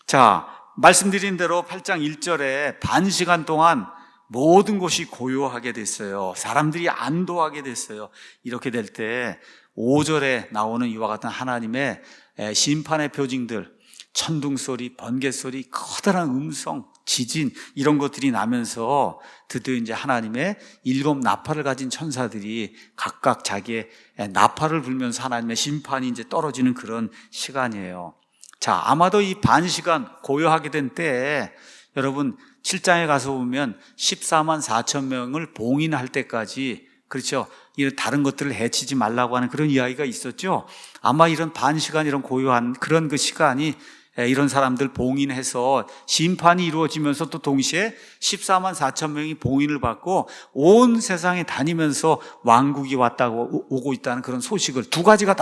자, 말씀드린 대로 8장 1절에 반 시간 동안 모든 곳이 고요하게 됐어요. 사람들이 안도하게 됐어요. 이렇게 될 때 5절에 나오는 이와 같은 하나님의 심판의 표징들, 천둥소리, 번개소리, 커다란 음성, 지진 이런 것들이 나면서 드디어 이제 하나님의 7 나팔을 가진 천사들이 각각 자기의 나팔을 불면서 하나님의 심판이 이제 떨어지는 그런 시간이에요. 자, 아마도 이 반 시간 고요하게 된 때에 여러분 7장에 가서 보면 14만 4천 명을 봉인할 때까지, 그렇죠, 이런 다른 것들을 해치지 말라고 하는 그런 이야기가 있었죠. 아마 이런 반 시간, 이런 고요한 그런 그 시간이 이런 사람들 봉인해서 심판이 이루어지면서 또 동시에 14만 4천 명이 봉인을 받고 온 세상에 다니면서 왕국이 왔다고 오고 있다는 그런 소식을 두 가지가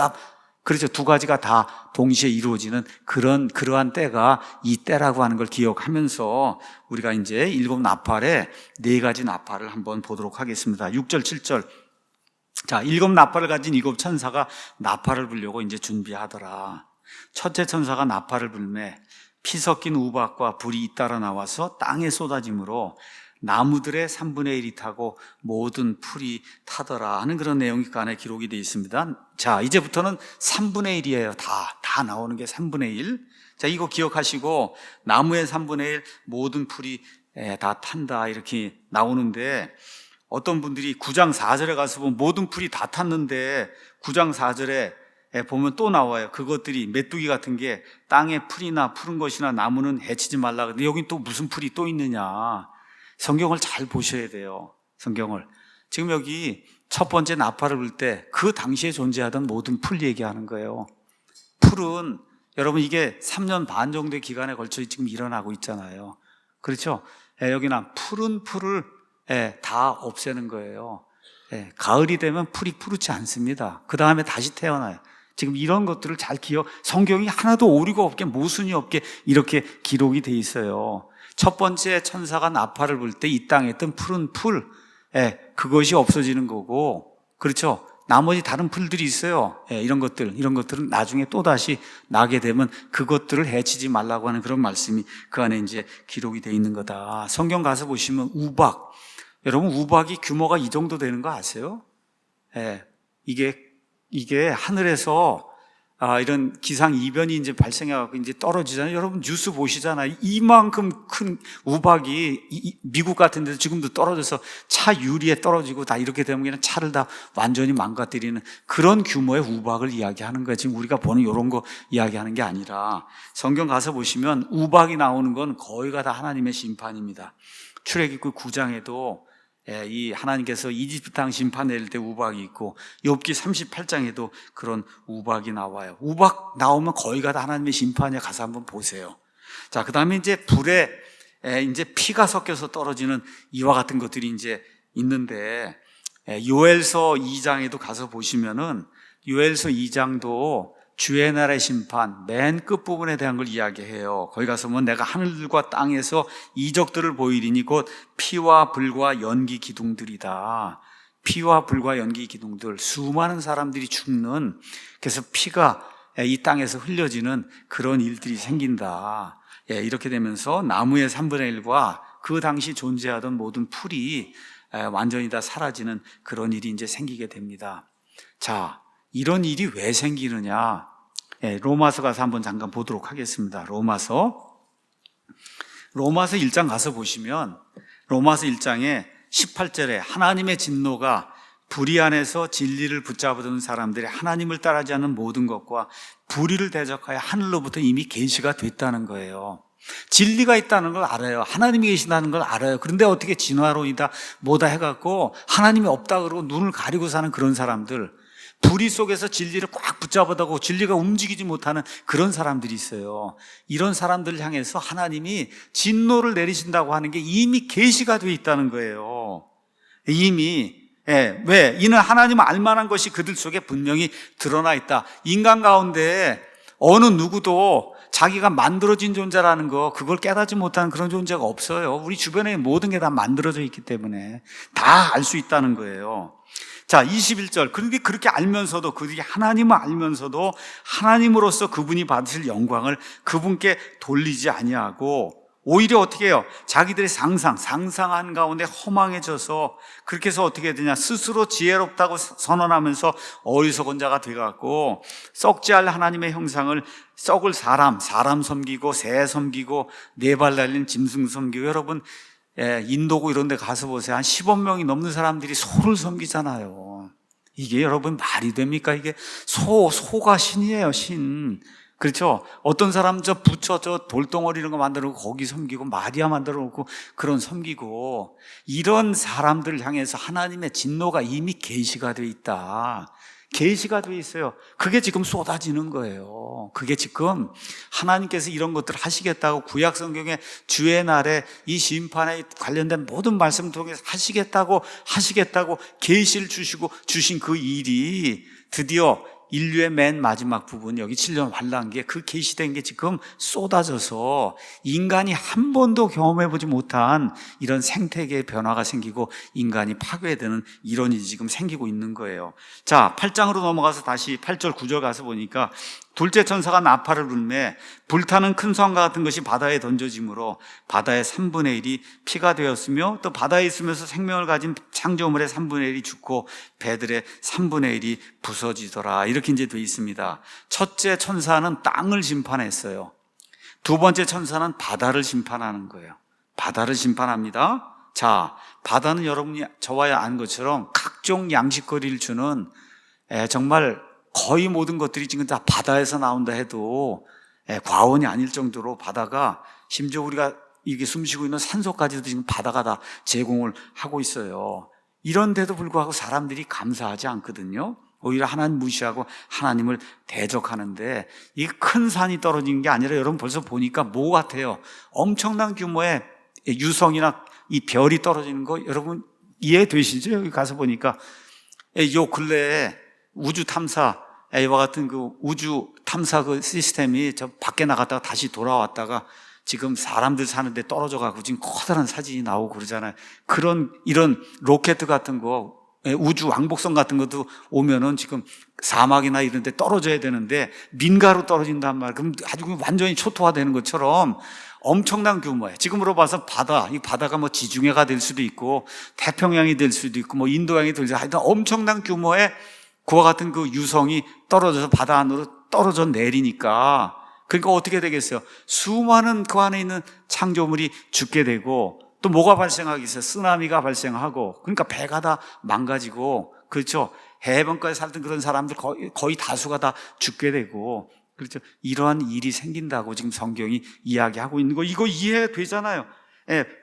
다 동시에 이루어지는 그러한 때가 이 때라고 하는 걸 기억하면서 우리가 이제 7 나팔의 4가지 나팔을 한번 보도록 하겠습니다. 6절, 7절. 자, 7 나팔을 가진 7 천사가 나팔을 불려고 이제 준비하더라. 첫째 천사가 나팔을 불매 피 섞인 우박과 불이 잇따라 나와서 땅에 쏟아짐으로 나무들의 3분의 1이 타고 모든 풀이 타더라 하는 그런 내용이 그 안에 기록이 되어 있습니다. 자, 이제부터는 3분의 1이에요. 다 나오는 게 3분의 1. 자, 이거 기억하시고 나무의 3분의 1 모든 풀이 다 탄다 이렇게 나오는데, 어떤 분들이 9장 4절에 가서 보면 모든 풀이 다 탔는데 9장 4절에 보면 또 나와요. 그것들이 메뚜기 같은 게 땅에 풀이나 푸른 것이나 나무는 해치지 말라. 근데 여긴 또 무슨 풀이 또 있느냐. 성경을 잘 보셔야 돼요. 성경을. 지금 여기 첫 번째 나팔을 불 때 그 당시에 존재하던 모든 풀 얘기하는 거예요. 풀은 여러분 이게 3년 반 정도의 기간에 걸쳐 지금 일어나고 있잖아요. 그렇죠? 여기는 푸른 풀을 다 없애는 거예요. 가을이 되면 풀이 푸르지 않습니다. 그 다음에 다시 태어나요. 지금 이런 것들을 잘 성경이 하나도 오류가 없게 모순이 없게 이렇게 기록이 돼 있어요. 첫 번째 천사가 나팔을 불 때 이 땅에 있던 푸른 풀, 그것이 없어지는 거고, 그렇죠? 나머지 다른 풀들이 있어요. 이런 것들은 나중에 또다시 나게 되면 그것들을 해치지 말라고 하는 그런 말씀이 그 안에 이제 기록이 돼 있는 거다. 성경 가서 보시면 우박, 여러분 우박이 규모가 이 정도 되는 거 아세요? 이게 하늘에서 이런 기상 이변이 이제 발생해갖고 이제 떨어지잖아요. 여러분 뉴스 보시잖아요. 이만큼 큰 우박이 미국 같은 데서 지금도 떨어져서 차 유리에 떨어지고 다 이렇게 되면 그냥 차를 다 완전히 망가뜨리는 그런 규모의 우박을 이야기하는 거예요. 지금 우리가 보는 이런 거 이야기하는 게 아니라, 성경 가서 보시면 우박이 나오는 건 거의가 다 하나님의 심판입니다. 출애굽기 9장에도 이 하나님께서 이집트 땅 심판 내릴 때 우박이 있고, 욥기 38장에도 그런 우박이 나와요. 우박 나오면 거의가 다 하나님의 심판이야. 가서 한번 보세요. 자, 그 다음에 이제 불에 이제 피가 섞여서 떨어지는 이와 같은 것들이 이제 있는데, 요엘서 2장에도 가서 보시면은 요엘서 2장도 주의 날의 심판 맨 끝부분에 대한 걸 이야기해요. 거기 가서 보면 내가 하늘과 땅에서 이적들을 보이리니 곧 피와 불과 연기 기둥들이다. 피와 불과 연기 기둥들, 수많은 사람들이 죽는, 그래서 피가 이 땅에서 흘려지는 그런 일들이 생긴다. 이렇게 되면서 나무의 3분의 1과 그 당시 존재하던 모든 풀이 완전히 다 사라지는 그런 일이 이제 생기게 됩니다. 자, 이런 일이 왜 생기느냐? 로마서 가서 한번 잠깐 보도록 하겠습니다. 로마서 1장 가서 보시면 로마서 1장에 18절에 하나님의 진노가 불의안에서 진리를 붙잡아두는 사람들이 하나님을 따르지 않는 모든 것과 불의를 대적하여 하늘로부터 이미 계시가 됐다는 거예요. 진리가 있다는 걸 알아요. 하나님이 계신다는 걸 알아요. 그런데 어떻게 진화론이다 뭐다 해갖고 하나님이 없다 그러고 눈을 가리고 사는 그런 사람들, 불의 속에서 진리를 꽉 붙잡아다고 진리가 움직이지 못하는 그런 사람들이 있어요. 이런 사람들을 향해서 하나님이 진노를 내리신다고 하는 게 이미 계시가 되어 있다는 거예요. 이미. 왜? 이는 하나님을 알만한 것이 그들 속에 분명히 드러나 있다. 인간 가운데 어느 누구도 자기가 만들어진 존재라는 거, 그걸 깨닫지 못하는 그런 존재가 없어요. 우리 주변에 모든 게 다 만들어져 있기 때문에 다 알 수 있다는 거예요. 자, 21절. 그런데 그렇게 알면서도, 그들이 하나님을 알면서도 하나님으로서 그분이 받으실 영광을 그분께 돌리지 아니하고 오히려 어떻게 해요? 자기들의 상상한 가운데 허망해져서 그렇게 해서 어떻게 되냐? 스스로 지혜롭다고 선언하면서 어리석은 자가 돼갖고 썩지 않을 하나님의 형상을 썩을 사람 섬기고 새 섬기고 네 발 달린 짐승 섬기고 여러분 인도고 이런 데 가서 보세요. 한 10억 명이 넘는 사람들이 소를 섬기잖아요. 이게 여러분 말이 됩니까? 이게 소가 신이에요, 신. 그렇죠? 어떤 사람 부처 돌덩어리 이런 거 만들어 놓고 거기 섬기고 마리아 만들어 놓고 그런 섬기고 이런 사람들을 향해서 하나님의 진노가 이미 계시가 돼 있다. 계시가 돼 있어요. 그게 지금 쏟아지는 거예요. 그게 지금 하나님께서 이런 것들을 하시겠다고 구약 성경의 주의 날에 이 심판에 관련된 모든 말씀을 통해서 하시겠다고 계시를 주신 그 일이 드디어 인류의 맨 마지막 부분 여기 7년 환란기에 그 계시된 게 지금 쏟아져서 인간이 한 번도 경험해보지 못한 이런 생태계의 변화가 생기고 인간이 파괴되는 이런 일이 지금 생기고 있는 거예요. 자, 8장으로 넘어가서 다시 8절 9절 가서 보니까 둘째 천사가 나팔을 불매 불타는 큰 성과 같은 것이 바다에 던져지므로 바다의 3분의 1이 피가 되었으며 또 바다에 있으면서 생명을 가진 창조물의 3분의 1이 죽고 배들의 3분의 1이 부서지더라. 이렇게 이제 되어 있습니다. 첫째 천사는 땅을 심판했어요. 두 번째 천사는 바다를 심판하는 거예요. 바다를 심판합니다. 자, 바다는 여러분이 저와야 아는 것처럼 각종 양식거리를 주는 정말 거의 모든 것들이 지금 다 바다에서 나온다 해도 과언이 아닐 정도로 바다가 심지어 우리가 이게 숨쉬고 있는 산소까지도 지금 바다가 다 제공을 하고 있어요. 이런데도 불구하고 사람들이 감사하지 않거든요. 오히려 하나님 무시하고 하나님을 대적하는데 이 큰 산이 떨어지는 게 아니라 여러분 벌써 보니까 뭐 같아요? 엄청난 규모의 유성이나 이 별이 떨어지는 거 여러분 이해되시죠? 여기 가서 보니까 요 근래에 우주 탐사 이와 같은 그 우주 탐사 그 시스템이 저 밖에 나갔다가 다시 돌아왔다가 지금 사람들 사는데 떨어져 가고 지금 커다란 사진이 나오고 그러잖아요. 이런 로켓 같은 거 우주 왕복선 같은 것도 오면은 지금 사막이나 이런 데 떨어져야 되는데 민가로 떨어진단 말이에요. 그럼 아주 완전히 초토화되는 것처럼 엄청난 규모예요. 지금으로 봐서 이 바다가 뭐 지중해가 될 수도 있고 태평양이 될 수도 있고 뭐 인도양이 될 수도 있고 하여튼 엄청난 규모의 그와 같은 그 유성이 떨어져서 바다 안으로 떨어져 내리니까 그러니까 어떻게 되겠어요? 수많은 그 안에 있는 창조물이 죽게 되고 또 뭐가 발생하겠어요? 쓰나미가 발생하고 그러니까 배가 다 망가지고 그렇죠? 해변가에 살던 그런 사람들 거의 다수가 다 죽게 되고 그렇죠? 이러한 일이 생긴다고 지금 성경이 이야기하고 있는 거 이거 이해되잖아요.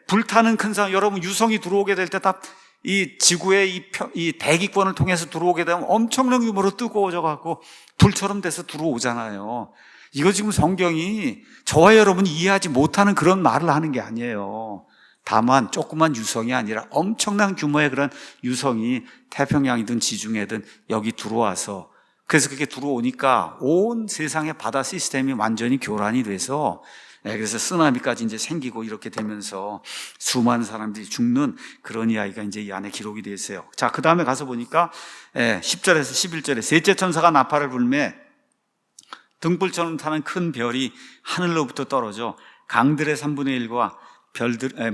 불타는 큰 산 여러분 유성이 들어오게 될 때 다 이 지구의 이 대기권을 통해서 들어오게 되면 엄청난 규모로 뜨거워져 갖고 불처럼 돼서 들어오잖아요. 이거 지금 성경이 저와 여러분이 이해하지 못하는 그런 말을 하는 게 아니에요. 다만 조그만 유성이 아니라 엄청난 규모의 그런 유성이 태평양이든 지중해든 여기 들어와서 그래서 그게 들어오니까 온 세상의 바다 시스템이 완전히 교란이 돼서 그래서 쓰나미까지 이제 생기고 이렇게 되면서 수많은 사람들이 죽는 그런 이야기가 이제 이 안에 기록이 되어 있어요. 자, 그 다음에 가서 보니까 10절에서 11절에 셋째 천사가 나팔을 불매 등불처럼 타는 큰 별이 하늘로부터 떨어져 강들의 3분의 1과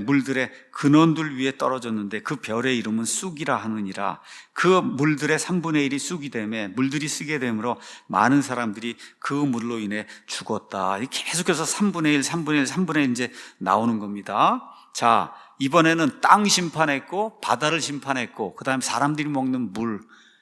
물들의 근원들 위에 떨어졌는데 그 별의 이름은 쑥이라 하느니라. 그 물들의 3분의 1이 쑥이 되매 물들이 쓰게 되므로 많은 사람들이 그 물로 인해 죽었다. 계속해서 3분의 1, 3분의 1 이제 나오는 겁니다. 자, 이번에는 땅 심판했고 바다를 심판했고 그 다음에 사람들이 먹는 물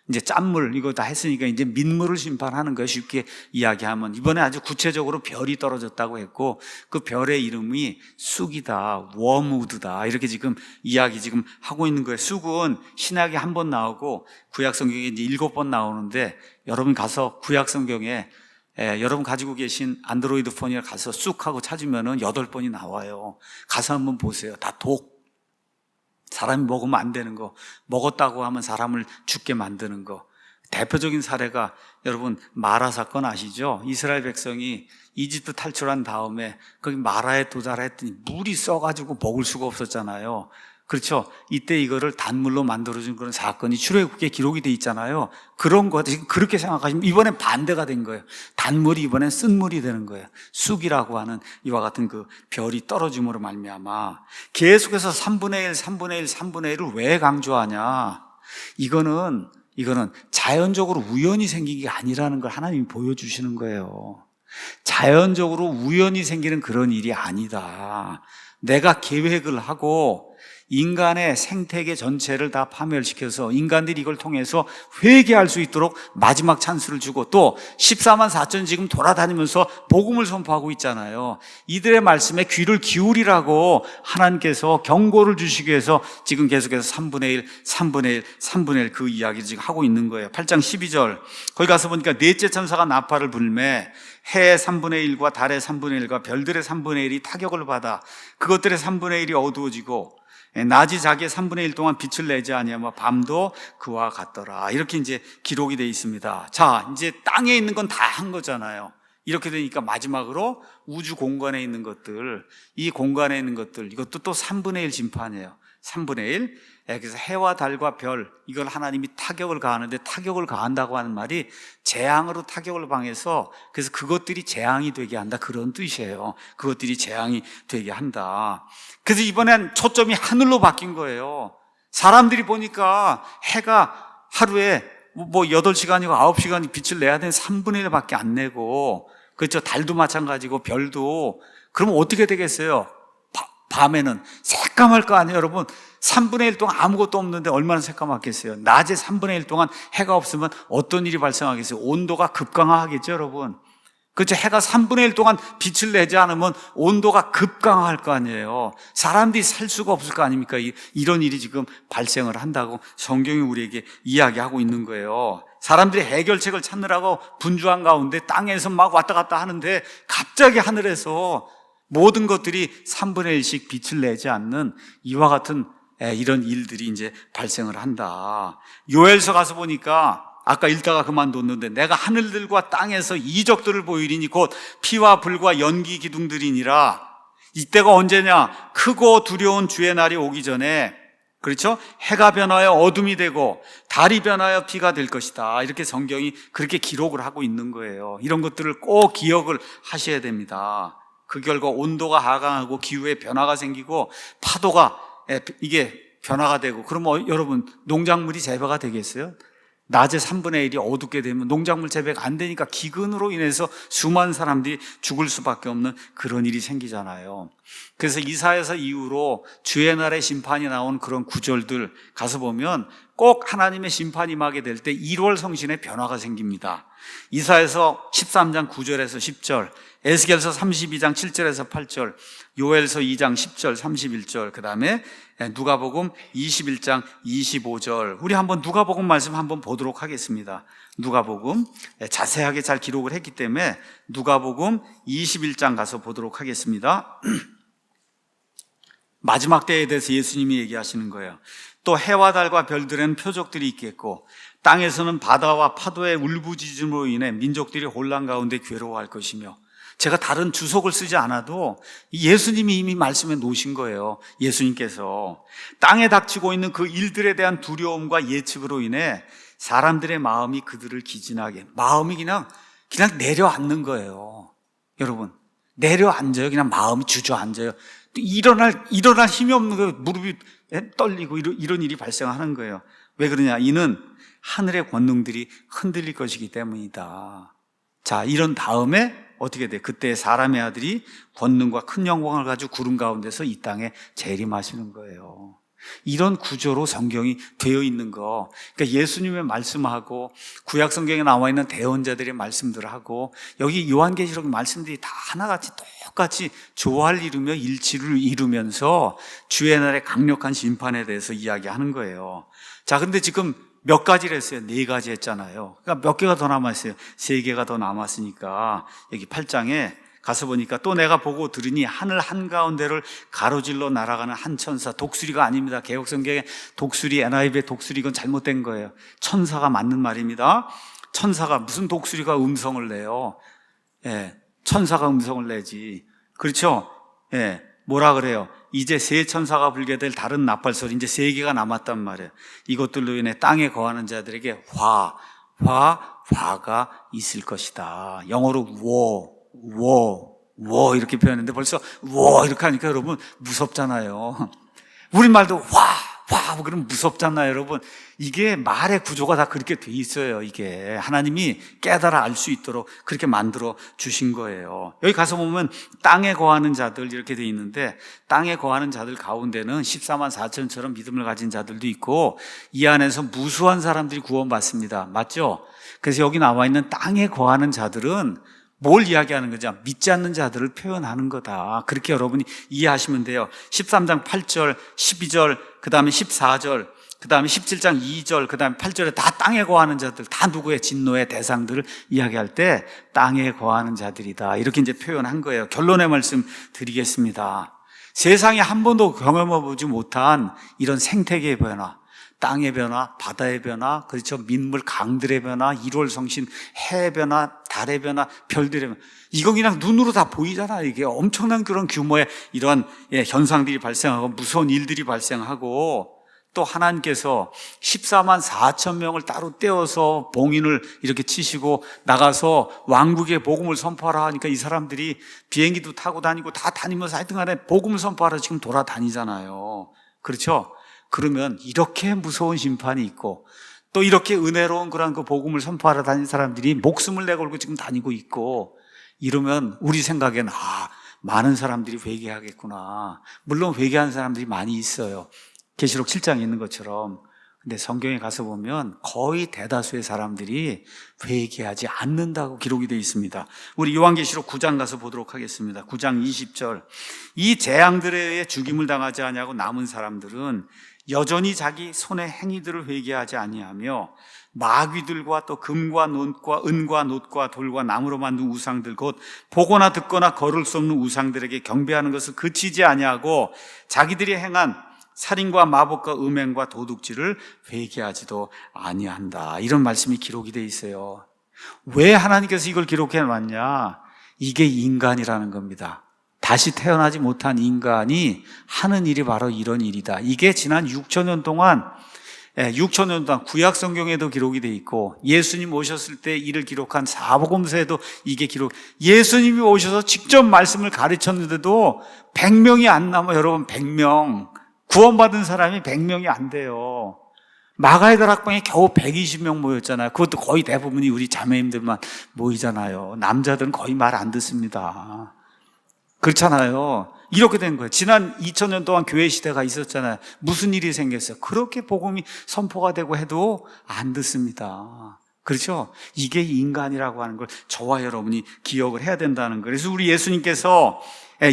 이제 짠물 이거 다 했으니까 이제 민물을 심판하는 거예요. 쉽게 이야기하면 이번에 아주 구체적으로 별이 떨어졌다고 했고 그 별의 이름이 쑥이다, 워무드다 이렇게 지금 이야기 지금 하고 있는 거예요. 쑥은 신약에 한 번 나오고 구약 성경에 이제 7번 나오는데 여러분 가서 구약 성경에 여러분 가지고 계신 안드로이드 폰에 가서 쑥하고 찾으면은 8번이 나와요. 가서 한번 보세요. 다 독. 사람이 먹으면 안 되는 거, 먹었다고 하면 사람을 죽게 만드는 거. 대표적인 사례가 여러분 마라 사건 아시죠? 이스라엘 백성이 이집트 탈출한 다음에 거기 마라에 도달했더니 물이 써가지고 먹을 수가 없었잖아요. 그렇죠. 이때 이거를 단물로 만들어준 그런 사건이 출애굽기에 기록이 돼 있잖아요. 그런 거 그렇게 생각하시면 이번엔 반대가 된 거예요. 단물이 이번엔 쓴물이 되는 거예요. 쑥이라고 하는 이와 같은 그 별이 떨어짐으로 말미암아 계속해서 3분의 1, 3분의 1, 3분의 1을 왜 강조하냐? 이거는 자연적으로 우연히 생긴 게 아니라는 걸 하나님이 보여주시는 거예요. 자연적으로 우연히 생기는 그런 일이 아니다. 내가 계획을 하고 인간의 생태계 전체를 다 파멸시켜서 인간들이 이걸 통해서 회개할 수 있도록 마지막 찬스를 주고 또 14만 4천 지금 돌아다니면서 복음을 선포하고 있잖아요. 이들의 말씀에 귀를 기울이라고 하나님께서 경고를 주시기 위해서 지금 계속해서 3분의 1, 3분의 1, 3분의 1 그 이야기를 지금 하고 있는 거예요. 8장 12절 거기 가서 보니까 넷째 천사가 나팔을 불매 해의 3분의 1과 달의 3분의 1과 별들의 3분의 1이 타격을 받아 그것들의 3분의 1이 어두워지고 낮이 자기의 3분의 1 동안 빛을 내지 아니하며 밤도 그와 같더라. 이렇게 이제 기록이 되어 있습니다. 자, 이제 땅에 있는 건 다 한 거잖아요. 이렇게 되니까 마지막으로 우주 공간에 있는 것들, 이 공간에 있는 것들, 이것도 또 3분의 1 심판이에요. 3분의 1. 그래서 해와 달과 별, 이걸 하나님이 타격을 가하는데 타격을 가한다고 하는 말이 재앙으로 타격을 당해서 그래서 그것들이 재앙이 되게 한다. 그런 뜻이에요. 그것들이 재앙이 되게 한다. 그래서 이번엔 초점이 하늘로 바뀐 거예요. 사람들이 보니까 해가 하루에 8시간이고 9시간이 빛을 내야 되는 3분의 1밖에 안 내고, 그렇죠. 달도 마찬가지고 별도. 그러면 어떻게 되겠어요? 밤에는 새까말 거 아니에요, 여러분? 3분의 1 동안 아무것도 없는데 얼마나 새까맣겠어요? 낮에 3분의 1 동안 해가 없으면 어떤 일이 발생하겠어요? 온도가 급강하겠죠, 여러분? 그렇죠. 해가 3분의 1 동안 빛을 내지 않으면 온도가 급강할 거 아니에요. 사람들이 살 수가 없을 거 아닙니까? 이런 일이 지금 발생을 한다고 성경이 우리에게 이야기하고 있는 거예요. 사람들이 해결책을 찾느라고 분주한 가운데 땅에서 막 왔다 갔다 하는데 갑자기 하늘에서 모든 것들이 3분의 1씩 빛을 내지 않는 이와 같은 이런 일들이 이제 발생을 한다. 요엘서 가서 보니까 아까 읽다가 그만뒀는데 내가 하늘들과 땅에서 이적들을 보이리니 곧 피와 불과 연기 기둥들이니라. 이때가 언제냐? 크고 두려운 주의 날이 오기 전에, 그렇죠? 해가 변하여 어둠이 되고 달이 변하여 피가 될 것이다. 이렇게 성경이 그렇게 기록을 하고 있는 거예요. 이런 것들을 꼭 기억을 하셔야 됩니다. 그 결과 온도가 하강하고 기후에 변화가 생기고 파도가 이게 변화가 되고, 그러면 여러분 농작물이 재배가 되겠어요? 낮에 3분의 1이 어둡게 되면 농작물 재배가 안 되니까 기근으로 인해서 수많은 사람들이 죽을 수밖에 없는 그런 일이 생기잖아요. 그래서 이사야서 이후로 주의 날의 심판이 나온 그런 구절들 가서 보면 꼭 하나님의 심판이 임하게 될 때 1월 성신의 변화가 생깁니다. 이사야서 13장 9절에서 10절, 에스겔서 32장 7절에서 8절, 요엘서 2장 10절 31절, 그 다음에 누가복음 21장 25절. 우리 한번 누가복음 말씀 한번 보도록 하겠습니다. 누가복음 자세하게 잘 기록을 했기 때문에 누가복음 21장 가서 보도록 하겠습니다. 마지막 때에 대해서 예수님이 얘기하시는 거예요. 또 해와 달과 별들에는 표적들이 있겠고 땅에서는 바다와 파도의 울부짖음으로 인해 민족들이 혼란 가운데 괴로워할 것이며, 제가 다른 주석을 쓰지 않아도 예수님이 이미 말씀해 놓으신 거예요. 예수님께서 땅에 닥치고 있는 그 일들에 대한 두려움과 예측으로 인해 사람들의 마음이 그들을 기진하게, 마음이 그냥 내려앉는 거예요. 여러분, 내려앉아요. 그냥 마음이 주저앉아요. 일어날 힘이 없는 거예요. 무릎이 떨리고 이런 일이 발생하는 거예요. 왜 그러냐? 이는 하늘의 권능들이 흔들릴 것이기 때문이다. 자, 이런 다음에 어떻게 돼? 그때 사람의 아들이 권능과 큰 영광을 가지고 구름 가운데서 이 땅에 재림하시는 거예요. 이런 구조로 성경이 되어 있는 거. 그러니까 예수님의 말씀하고 구약 성경에 나와 있는 대언자들의 말씀들하고 여기 요한계시록 말씀들이 다 하나같이 똑같이 조화를 이루며 일치를 이루면서 주의 날의 강력한 심판에 대해서 이야기하는 거예요. 자, 근데 지금 몇 가지를 했어요? 4가지 했잖아요. 그러니까 몇 개가 더 남았어요? 3개가 더 남았으니까 여기 8장에 가서 보니까 또 내가 보고 들으니 하늘 한가운데를 가로질러 날아가는 한 천사. 독수리가 아닙니다. 개혁성경에 독수리, NIV의 독수리, 이건 잘못된 거예요. 천사가 맞는 말입니다. 천사가, 무슨 독수리가 음성을 내요? 예, 천사가 음성을 내지. 그렇죠? 예, 뭐라 그래요? 이제 세 천사가 불게 될 다른 나팔소리 이제 세 개가 남았단 말이에요. 이것들로 인해 땅에 거하는 자들에게 화가 있을 것이다. 영어로 워 이렇게 표현했는데 벌써 워 이렇게 하니까 여러분 무섭잖아요. 우리말도 화 그러면 무섭잖아요, 여러분. 이게 말의 구조가 다 그렇게 돼 있어요. 이게 하나님이 깨달아 알 수 있도록 그렇게 만들어 주신 거예요. 여기 가서 보면 땅에 거하는 자들 이렇게 돼 있는데 땅에 거하는 자들 가운데는 14만 4천처럼 믿음을 가진 자들도 있고 이 안에서 무수한 사람들이 구원받습니다. 맞죠? 그래서 여기 나와 있는 땅에 거하는 자들은 뭘 이야기하는 거죠? 믿지 않는 자들을 표현하는 거다. 그렇게 여러분이 이해하시면 돼요. 13장 8절, 12절, 그 다음에 14절, 그 다음에 17장 2절, 그 다음에 8절에 다 땅에 거하는 자들, 다 누구의 진노의 대상들을 이야기할 때 땅에 거하는 자들이다. 이렇게 이제 표현한 거예요. 결론의 말씀 드리겠습니다. 세상에 한 번도 경험해보지 못한 이런 생태계의 변화, 땅의 변화, 바다의 변화, 그렇죠. 민물 강들의 변화, 1월 성신 해의 변화, 달의 변화, 별들의 변화. 이거 그냥 눈으로 다 보이잖아요. 이게 엄청난 그런 규모의 이러한 현상들이 발생하고 무서운 일들이 발생하고 또 하나님께서 14만 4천 명을 따로 떼어서 봉인을 이렇게 치시고 나가서 왕국의 복음을 선포하라 하니까 이 사람들이 비행기도 타고 다니고 다 다니면서 하여튼 간에 복음을 선포하러 지금 돌아다니잖아요. 그렇죠? 그러면 이렇게 무서운 심판이 있고 또 이렇게 은혜로운 그런 그 복음을 선포하러 다니는 사람들이 목숨을 내걸고 지금 다니고 있고 이러면 우리 생각엔 많은 사람들이 회개하겠구나. 물론 회개하는 사람들이 많이 있어요. 계시록 7장에 있는 것처럼. 근데 성경에 가서 보면 거의 대다수의 사람들이 회개하지 않는다고 기록이 되어 있습니다. 우리 요한계시록 9장 가서 보도록 하겠습니다. 9장 20절. 이 재앙들에 의해 죽임을 당하지 아니하고 남은 사람들은 여전히 자기 손의 행위들을 회개하지 아니하며 마귀들과 또 금과 논과 은과 놋과 돌과 나무로 만든 우상들 곧 보거나 듣거나 걸을 수 없는 우상들에게 경배하는 것을 그치지 아니하고 자기들이 행한 살인과 마법과 음행과 도둑질을 회개하지도 아니한다. 이런 말씀이 기록이 되어 있어요. 왜 하나님께서 이걸 기록해 놨냐? 이게 인간이라는 겁니다. 다시 태어나지 못한 인간이 하는 일이 바로 이런 일이다. 이게 지난 6천년 동안 구약 성경에도 기록이 되어 있고 예수님 오셨을 때 이를 기록한 사복음서에도 이게 예수님이 오셔서 직접 말씀을 가르쳤는데도 100명이 안 남아. 여러분 100명 구원받은 사람이 100명이 안 돼요. 마가의 다락방에 겨우 120명 모였잖아요. 그것도 거의 대부분이 우리 자매님들만 모이잖아요. 남자들은 거의 말 안 듣습니다. 그렇잖아요. 이렇게 된 거예요. 지난 2000년 동안 교회 시대가 있었잖아요. 무슨 일이 생겼어요? 그렇게 복음이 선포가 되고 해도 안 듣습니다. 그렇죠? 이게 인간이라고 하는 걸 저와 여러분이 기억을 해야 된다는 거예요. 그래서 우리 예수님께서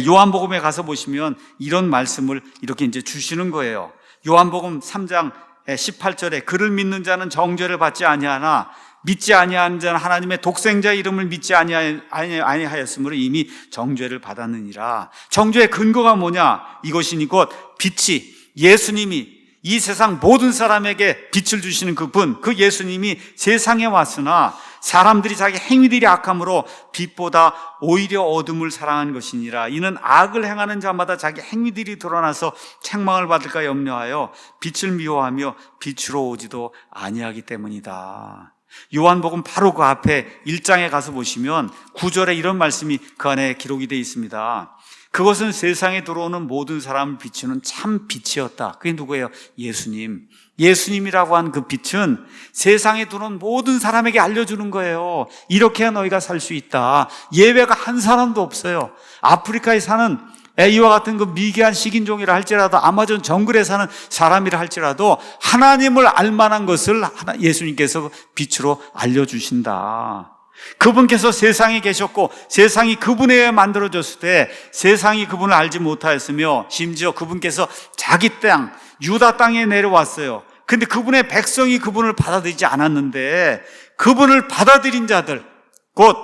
요한복음에 가서 보시면 이런 말씀을 이렇게 이제 주시는 거예요. 요한복음 3장 18절에 그를 믿는 자는 정죄를 받지 아니하나 믿지 아니하는 자는 하나님의 독생자 이름을 믿지 아니하였으므로 이미 정죄를 받았느니라. 정죄의 근거가 뭐냐? 이것이니 곧 빛이 예수님이 이 세상 모든 사람에게 빛을 주시는 그분, 그 예수님이 세상에 왔으나 사람들이 자기 행위들이 악함으로 빛보다 오히려 어둠을 사랑한 것이니라. 이는 악을 행하는 자마다 자기 행위들이 드러나서 책망을 받을까 염려하여 빛을 미워하며 빛으로 오지도 아니하기 때문이다. 요한복음 바로 그 앞에 1장에 가서 보시면 9절에 이런 말씀이 그 안에 기록이 되어 있습니다. 그것은 세상에 들어오는 모든 사람을 비추는 참 빛이었다. 그게 누구예요? 예수님. 예수님이라고 한 그 빛은 세상에 들어온 모든 사람에게 알려주는 거예요. 이렇게 해야 너희가 살 수 있다. 예외가 한 사람도 없어요. 아프리카에 사는 이와 같은 그 미개한 식인종이라 할지라도 아마존 정글에 사는 사람이라 할지라도 하나님을 알만한 것을 예수님께서 빛으로 알려주신다. 그분께서 세상에 계셨고 세상이 그분에 의해 만들어졌을 때 세상이 그분을 알지 못하였으며 심지어 그분께서 자기 땅 유다 땅에 내려왔어요. 근데 그분의 백성이 그분을 받아들이지 않았는데 그분을 받아들인 자들 곧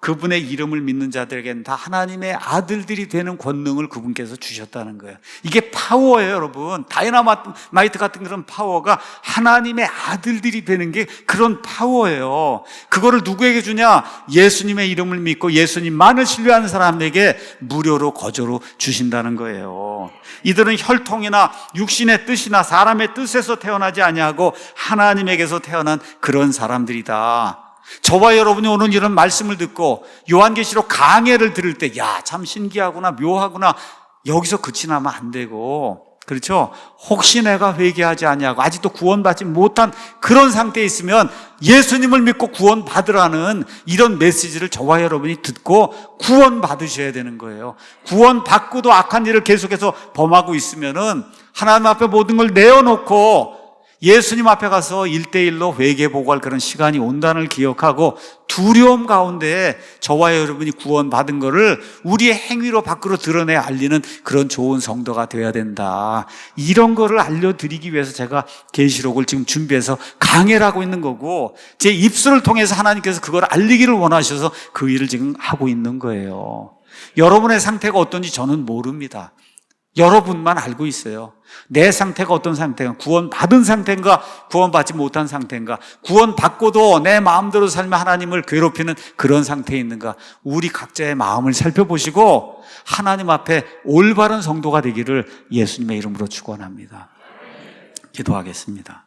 그분의 이름을 믿는 자들에게는 다 하나님의 아들들이 되는 권능을 그분께서 주셨다는 거예요. 이게 파워예요, 여러분. 다이너마이트 같은 그런 파워가 하나님의 아들들이 되는 게 그런 파워예요. 그거를 누구에게 주냐? 예수님의 이름을 믿고 예수님만을 신뢰하는 사람에게 무료로 거저로 주신다는 거예요. 이들은 혈통이나 육신의 뜻이나 사람의 뜻에서 태어나지 아니하고 하나님에게서 태어난 그런 사람들이다. 저와 여러분이 오늘 이런 말씀을 듣고 요한계시록 강해를 들을 때, 야, 참 신기하구나, 묘하구나, 여기서 그치 나면 안 되고, 그렇죠? 혹시 내가 회개하지 아니하고 아직도 구원받지 못한 그런 상태에 있으면 예수님을 믿고 구원받으라는 이런 메시지를 저와 여러분이 듣고 구원받으셔야 되는 거예요. 구원받고도 악한 일을 계속해서 범하고 있으면은 하나님 앞에 모든 걸 내어놓고 예수님 앞에 가서 1대1로 회개보고할 그런 시간이 온다는 걸 기억하고 두려움 가운데 저와 여러분이 구원받은 거를 우리의 행위로 밖으로 드러내 알리는 그런 좋은 성도가 되어야 된다. 이런 거를 알려드리기 위해서 제가 계시록을 지금 준비해서 강해를 하고 있는 거고, 제 입술을 통해서 하나님께서 그걸 알리기를 원하셔서 그 일을 지금 하고 있는 거예요. 여러분의 상태가 어떤지 저는 모릅니다. 여러분만 알고 있어요. 내 상태가 어떤 상태인가, 구원받은 상태인가, 구원받지 못한 상태인가, 구원받고도 내 마음대로 살며 하나님을 괴롭히는 그런 상태에 있는가, 우리 각자의 마음을 살펴보시고 하나님 앞에 올바른 성도가 되기를 예수님의 이름으로 축원합니다. 기도하겠습니다.